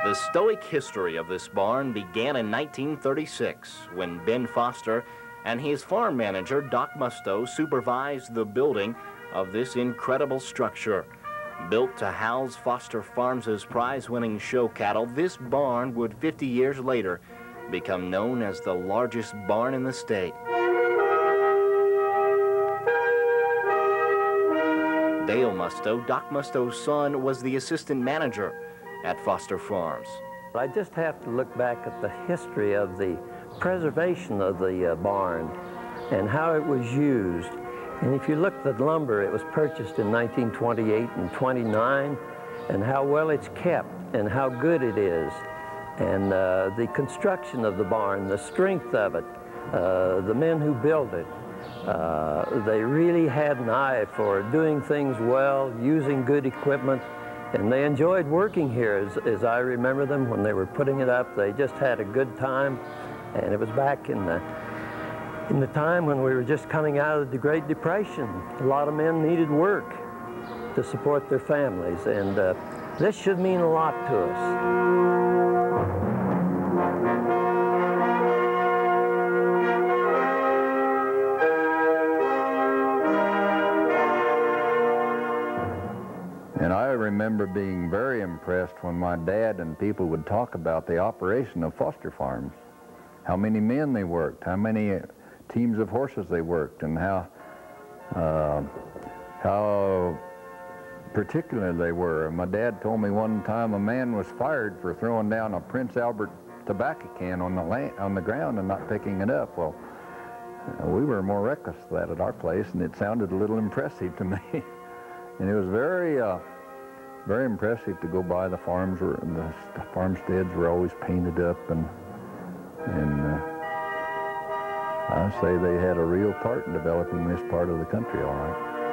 The stoic history of this barn began in 1936 when Ben Foster and his farm manager, Doc Musto, supervised the building of this incredible structure. Built to house Foster Farms' prize-winning show cattle, this barn would 50 years later become known as the largest barn in the state. Dale Musto, Doc Musto's son, was the assistant manager at Foster Farms. I just have to look back at the history of the preservation of the barn and how it was used. And if you look at the lumber, it was purchased in 1928 and 29, and how well it's kept and how good it is. And the construction of the barn, the strength of it, the men who built it, they really had an eye for doing things well, using good equipment, and they enjoyed working here as I remember them when they were putting it up. They just had a good time, and it was back in the time when we were just coming out of the Great Depression. A lot of men needed work to support their families, and this should mean a lot to us. And I remember being very impressed when my dad and people would talk about the operation of Foster Farms, how many men they worked, how many teams of horses they worked, and how particular they were. My dad told me one time a man was fired for throwing down a Prince Albert tobacco can on the ground and not picking it up. Well, we were more reckless than that at our place, and it sounded a little impressive to me. And it was very impressive to go by the farms. The farmsteads were always painted up, and I say they had a real part in developing this part of the country, all right.